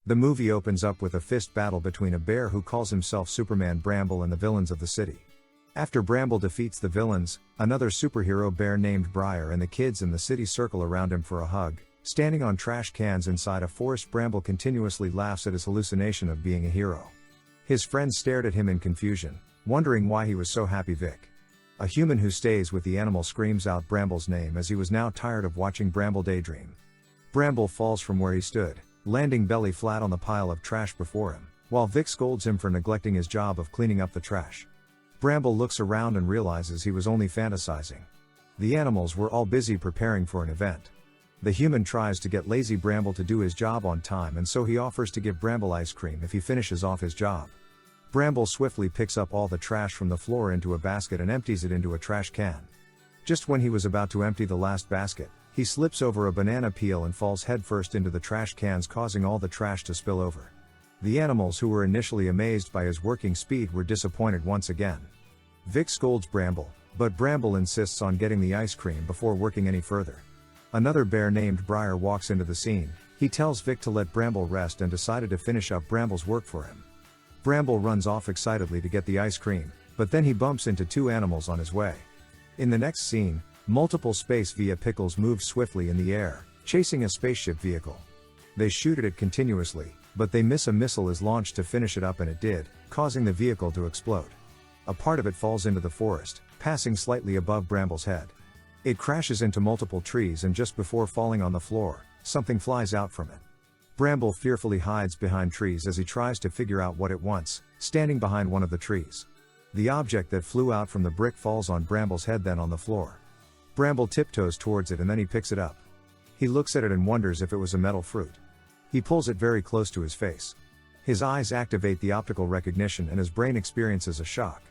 The movie opens up with a fist battle between a bear who calls himself Superman Bramble and the villains of the city. After Bramble defeats the villains, another superhero bear named Briar and the kids in the city circle around him for a hug. Standing on trash cans inside a forest, Bramble continuously laughs at his hallucination of being a hero. His friends stared at him in confusion, wondering why he was so happy. Vic, a human who stays with the animal, screams out Bramble's name as he was now tired of watching Bramble daydream. Bramble falls from where he stood, landing belly flat on the pile of trash before him, while Vic scolds him for neglecting his job of cleaning up the trash. Bramble looks around and realizes he was only fantasizing. The animals were all busy preparing for an event. The human tries to get lazy Bramble to do his job on time, and so he offers to give Bramble ice cream if he finishes off his job. Bramble swiftly picks up all the trash from the floor into a basket and empties it into a trash can. Just when he was about to empty the last basket, he slips over a banana peel and falls headfirst into the trash cans, causing all the trash to spill over. The animals, who were initially amazed by his working speed, were disappointed once again. Vic scolds Bramble, but Bramble insists on getting the ice cream before working any further. Another bear named Briar walks into the scene. He tells Vic to let Bramble rest and decided to finish up Bramble's work for him. Bramble runs off excitedly to get the ice cream, but then he bumps into two animals on his way. In the next scene, multiple space vehicles move swiftly in the air, chasing a spaceship vehicle. They shoot at it continuously, but they miss. A missile is launched to finish it up, and it did, causing the vehicle to explode. A part of it falls into the forest, passing slightly above Bramble's head. It crashes into multiple trees, and just before falling on the floor, something flies out from it. Bramble fearfully hides behind trees as he tries to figure out what it wants, standing behind one of the trees. The object that flew out from the brick falls on Bramble's head, then on the floor. Bramble tiptoes towards it and then he picks it up. He looks at it and wonders if it was a metal fruit. He pulls it very close to his face. His eyes activate the optical recognition and his brain experiences a shock.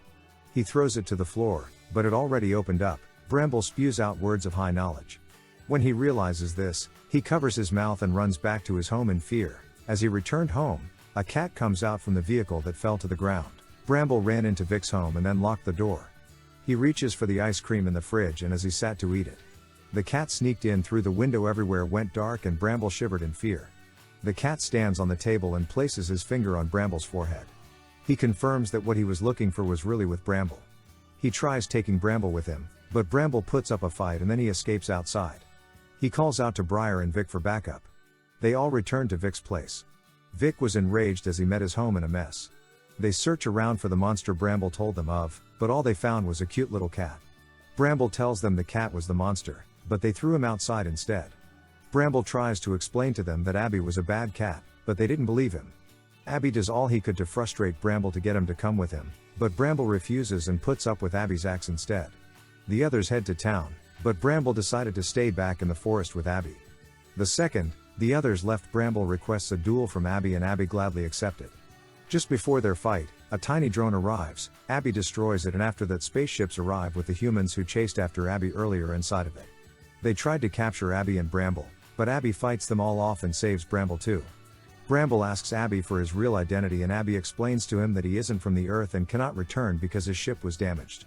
He throws it to the floor, but it already opened up. Bramble spews out words of high knowledge. When he realizes this, he covers his mouth and runs back to his home in fear. As he returned home, a cat comes out from the vehicle that fell to the ground. Bramble ran into Vic's home and then locked the door. He reaches for the ice cream in the fridge, and as he sat to eat it, the cat sneaked in through the window. Everywhere went dark and Bramble shivered in fear. The cat stands on the table and places his finger on Bramble's forehead. He confirms that what he was looking for was really with Bramble. He tries taking Bramble with him, but Bramble puts up a fight and then he escapes outside. He calls out to Briar and Vic for backup. They all return to Vic's place. Vic was enraged as he met his home in a mess. They search around for the monster Bramble told them of, but all they found was a cute little cat. Bramble tells them the cat was the monster, but they threw him outside instead. Bramble tries to explain to them that Abby was a bad cat, but they didn't believe him. Abby does all he could to frustrate Bramble to get him to come with him, but Bramble refuses and puts up with Abby's axe instead. The others head to town, but Bramble decided to stay back in the forest with Abby. The second the others left, Bramble requests a duel from Abby and Abby gladly accepted. Just before their fight, a tiny drone arrives. Abby destroys it, and after that, spaceships arrive with the humans who chased after Abby earlier inside of it. They tried to capture Abby and Bramble, but Abby fights them all off and saves Bramble too. Bramble asks Abby for his real identity, and Abby explains to him that he isn't from the Earth and cannot return because his ship was damaged.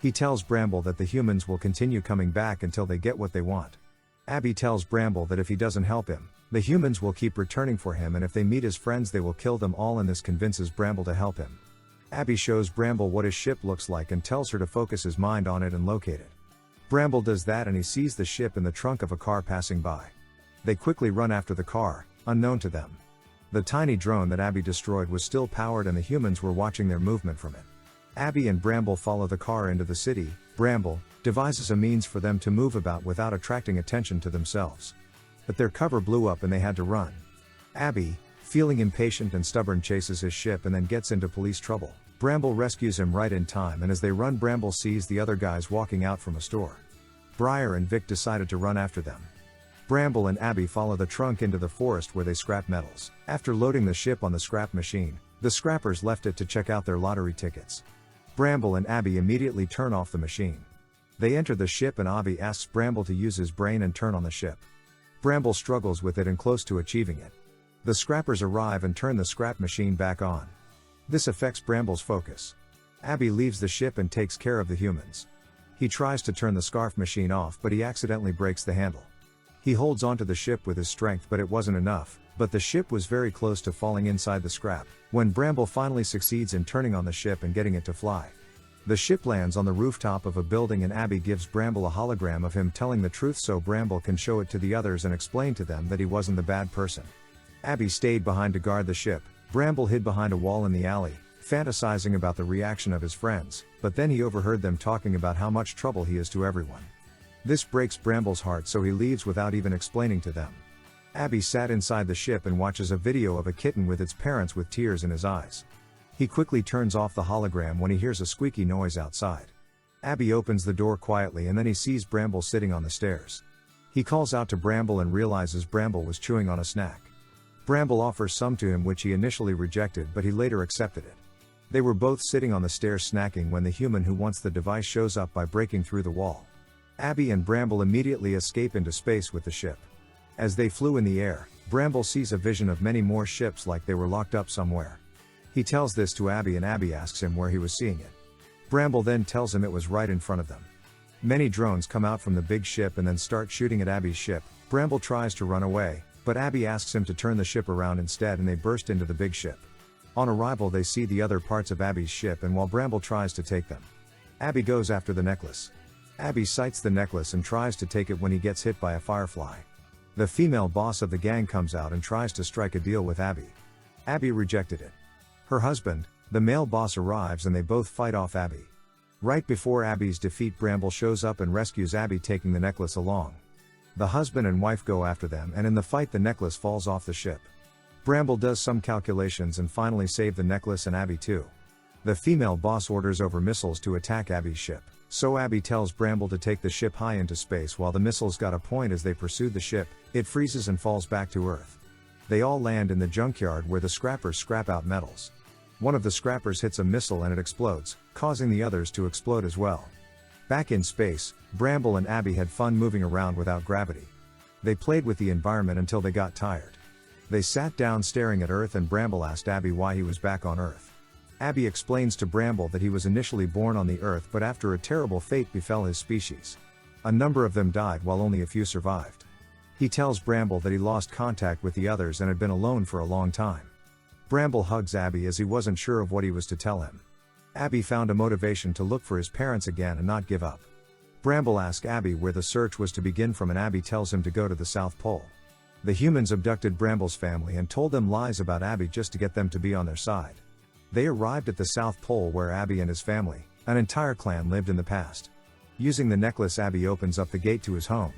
He tells Bramble that the humans will continue coming back until they get what they want. Abby tells Bramble that if he doesn't help him, the humans will keep returning for him, and if they meet his friends they will kill them all, and this convinces Bramble to help him. Abby shows Bramble what his ship looks like and tells her to focus his mind on it and locate it. Bramble does that and he sees the ship in the trunk of a car passing by. They quickly run after the car, unknown to them. The tiny drone that Abby destroyed was still powered and the humans were watching their movement from it. Abby and Bramble follow the car into the city. Bramble devises a means for them to move about without attracting attention to themselves. But their cover blew up and they had to run. Abby, feeling impatient and stubborn, chases his ship and then gets into police trouble. Bramble rescues him right in time, and as they run, Bramble sees the other guys walking out from a store. Briar and Vic decided to run after them. Bramble and Abby follow the trunk into the forest where they scrap metals. After loading the ship on the scrap machine, the scrappers left it to check out their lottery tickets. Bramble and Abby immediately turn off the machine. They enter the ship and Abby asks Bramble to use his brain and turn on the ship. Bramble struggles with it and close to achieving it. The scrappers arrive and turn the scrap machine back on. This affects Bramble's focus. Abby leaves the ship and takes care of the humans. He tries to turn the scarf machine off, but he accidentally breaks the handle. He holds onto the ship with his strength, but it wasn't enough. But the ship was very close to falling inside the scrap, when Bramble finally succeeds in turning on the ship and getting it to fly. The ship lands on the rooftop of a building and Abby gives Bramble a hologram of him telling the truth so Bramble can show it to the others and explain to them that he wasn't the bad person. Abby stayed behind to guard the ship. Bramble hid behind a wall in the alley, fantasizing about the reaction of his friends, but then he overheard them talking about how much trouble he is to everyone. This breaks Bramble's heart, so he leaves without even explaining to them. Abby sat inside the ship and watches a video of a kitten with its parents with tears in his eyes. He quickly turns off the hologram when he hears a squeaky noise outside. Abby opens the door quietly and then he sees Bramble sitting on the stairs. He calls out to Bramble and realizes Bramble was chewing on a snack. Bramble offers some to him, which he initially rejected, but he later accepted it. They were both sitting on the stairs snacking when the human who wants the device shows up by breaking through the wall. Abby and Bramble immediately escape into space with the ship. As they flew in the air, Bramble sees a vision of many more ships like they were locked up somewhere. He tells this to Abby and Abby asks him where he was seeing it. Bramble then tells him it was right in front of them. Many drones come out from the big ship and then start shooting at Abby's ship. Bramble tries to run away, but Abby asks him to turn the ship around instead and they burst into the big ship. On arrival they see the other parts of Abby's ship and while Bramble tries to take them, Abby goes after the necklace. Abby sights the necklace and tries to take it when he gets hit by a firefly. The female boss of the gang comes out and tries to strike a deal with Abby. Abby rejected it. Her husband, the male boss, arrives and they both fight off Abby. Right before Abby's defeat, Bramble shows up and rescues Abby, taking the necklace along. The husband and wife go after them and in the fight the necklace falls off the ship. Bramble does some calculations and finally save the necklace and Abby too. The female boss orders over missiles to attack Abby's ship, so Abby tells Bramble to take the ship high into space while the missiles got a point. As they pursued the ship, it freezes and falls back to Earth. They all land in the junkyard where the scrappers scrap out metals. One of the scrappers hits a missile and it explodes, causing the others to explode as well. Back in space, Bramble and Abby had fun moving around without gravity. They played with the environment until they got tired. They sat down staring at Earth and Bramble asked Abby why he was back on Earth. Abby explains to Bramble that he was initially born on the Earth, but after a terrible fate befell his species. A number of them died while only a few survived. He tells Bramble that he lost contact with the others and had been alone for a long time. Bramble hugs Abby as he wasn't sure of what he was to tell him. Abby found a motivation to look for his parents again and not give up. Bramble asks Abby where the search was to begin from and Abby tells him to go to the South Pole. The humans abducted Bramble's family and told them lies about Abby just to get them to be on their side. They arrived at the South Pole where Abby and his family, an entire clan, lived in the past. Using the necklace, Abby opens up the gate to his home.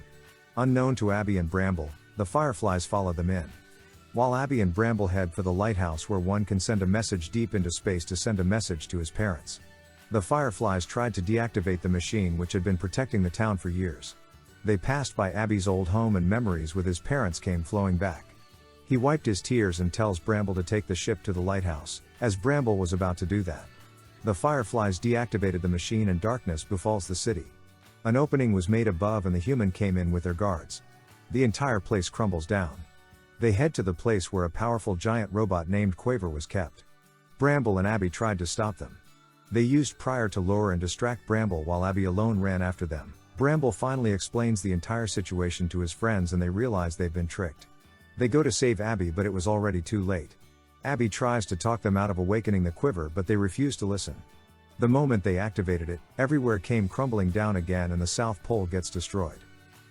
Unknown to Abby and Bramble, the fireflies follow them in. While Abby and Bramble head for the lighthouse where one can send a message deep into space to send a message to his parents. The fireflies tried to deactivate the machine which had been protecting the town for years. They passed by Abby's old home and memories with his parents came flowing back. He wiped his tears and tells Bramble to take the ship to the lighthouse, as Bramble was about to do that. The fireflies deactivated the machine and darkness befalls the city. An opening was made above and the human came in with their guards. The entire place crumbles down. They head to the place where a powerful giant robot named Quaver was kept. Bramble and Abby tried to stop them. They used Pryor to lure and distract Bramble while Abby alone ran after them. Bramble finally explains the entire situation to his friends and they realize they've been tricked. They go to save Abby but it was already too late. Abby tries to talk them out of awakening the Quiver but they refuse to listen. The moment they activated it, everywhere came crumbling down again and the South Pole gets destroyed.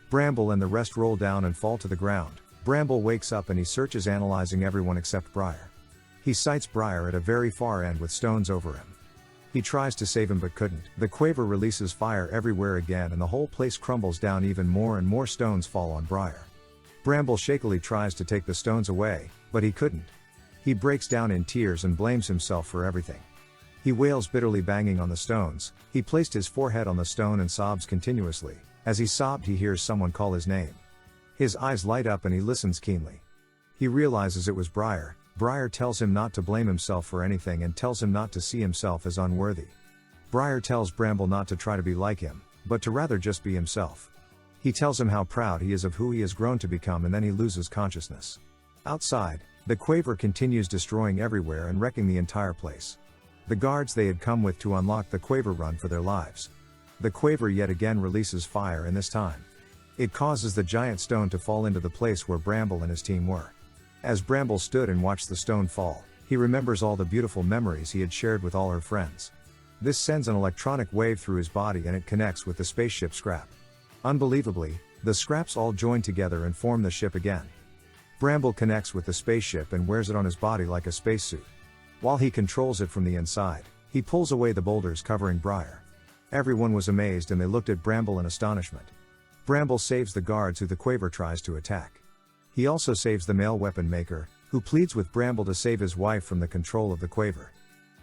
Bramble and the rest roll down and fall to the ground. Bramble wakes up and he searches, analyzing everyone except Briar. He sights Briar at a very far end with stones over him. He tries to save him but couldn't. The Quaver releases fire everywhere again and the whole place crumbles down even more and more stones fall on Briar. Bramble shakily tries to take the stones away, but he couldn't. He breaks down in tears and blames himself for everything. He wails bitterly, banging on the stones. He placed his forehead on the stone and sobs continuously. As he sobbed he hears someone call his name. His eyes light up and he listens keenly. He realizes it was Briar. Briar tells him not to blame himself for anything and tells him not to see himself as unworthy. Briar tells Bramble not to try to be like him, but to rather just be himself. He tells him how proud he is of who he has grown to become and then he loses consciousness. Outside, the Quaver continues destroying everywhere and wrecking the entire place. The guards they had come with to unlock the Quaver run for their lives. The Quaver yet again releases fire and this time it causes the giant stone to fall into the place where Bramble and his team were. As Bramble stood and watched the stone fall, he remembers all the beautiful memories he had shared with all her friends. This sends an electronic wave through his body and it connects with the spaceship scrap. Unbelievably, the scraps all join together and form the ship again. Bramble connects with the spaceship and wears it on his body like a spacesuit. While he controls it from the inside, he pulls away the boulders covering Briar. Everyone was amazed and they looked at Bramble in astonishment. Bramble saves the guards who the Quaver tries to attack. He also saves the male weapon maker, who pleads with Bramble to save his wife from the control of the Quaver.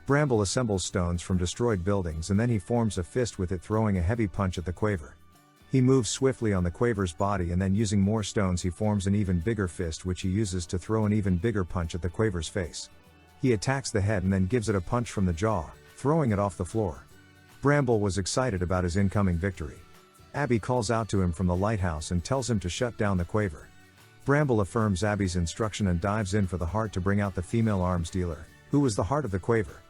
Bramble assembles stones from destroyed buildings and then he forms a fist with it, throwing a heavy punch at the Quaver. He moves swiftly on the Quaver's body and then using more stones he forms an even bigger fist which he uses to throw an even bigger punch at the Quaver's face. He attacks the head and then gives it a punch from the jaw, throwing it off the floor. Bramble was excited about his incoming victory. Abby calls out to him from the lighthouse and tells him to shut down the Quaver. Bramble affirms Abby's instruction and dives in for the heart to bring out the female arms dealer, who was the heart of the Quaver.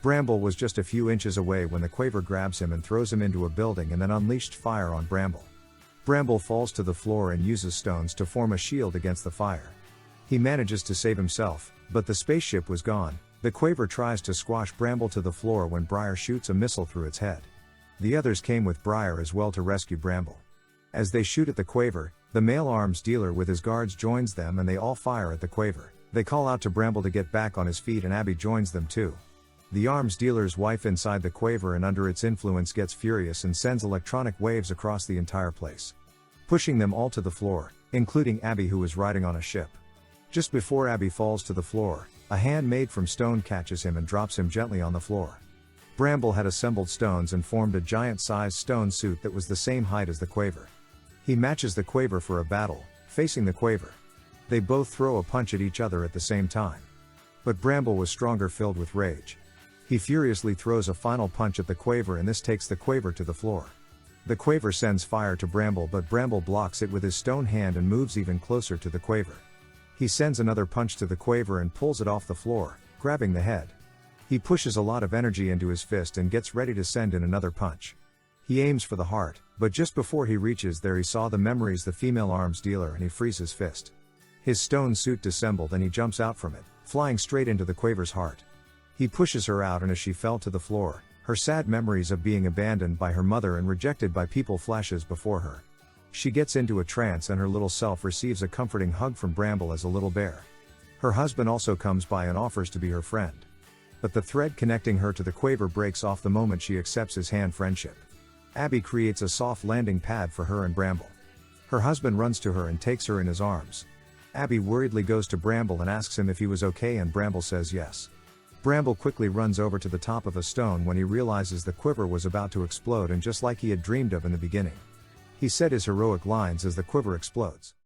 Bramble was just a few inches away when the Quaver grabs him and throws him into a building and then unleashed fire on Bramble. Bramble falls to the floor and uses stones to form a shield against the fire. He manages to save himself, but the spaceship was gone. The Quaver tries to squash Bramble to the floor when Briar shoots a missile through its head. The others came with Briar as well to rescue Bramble. As they shoot at the Quaver, the male arms dealer with his guards joins them and they all fire at the Quaver. They call out to Bramble to get back on his feet and Abby joins them too. The arms dealer's wife inside the Quaver and under its influence gets furious and sends electronic waves across the entire place, pushing them all to the floor, including Abby who is riding on a ship. Just before Abby falls to the floor, a hand made from stone catches him and drops him gently on the floor. Bramble had assembled stones and formed a giant-sized stone suit that was the same height as the Quaver. He matches the Quaver for a battle, facing the Quaver. They both throw a punch at each other at the same time. But Bramble was stronger, filled with rage. He furiously throws a final punch at the Quaver and this takes the Quaver to the floor. The Quaver sends fire to Bramble but Bramble blocks it with his stone hand and moves even closer to the Quaver. He sends another punch to the Quaver and pulls it off the floor, grabbing the head. He pushes a lot of energy into his fist and gets ready to send in another punch. He aims for the heart, but just before he reaches there he saw the memories the female arms dealer and he frees his fist. His stone suit dissembled and he jumps out from it, flying straight into the Quaver's heart. He pushes her out and as she fell to the floor, her sad memories of being abandoned by her mother and rejected by people flashes before her. She gets into a trance and her little self receives a comforting hug from Bramble as a little bear. Her husband also comes by and offers to be her friend. But the thread connecting her to the Quaver breaks off the moment she accepts his hand friendship. Abby creates a soft landing pad for her and Bramble. Her husband runs to her and takes her in his arms. Abby worriedly goes to Bramble and asks him if he was okay and Bramble says yes. Bramble quickly runs over to the top of a stone when he realizes the Quiver was about to explode and just like he had dreamed of in the beginning. He said his heroic lines as the Quiver explodes.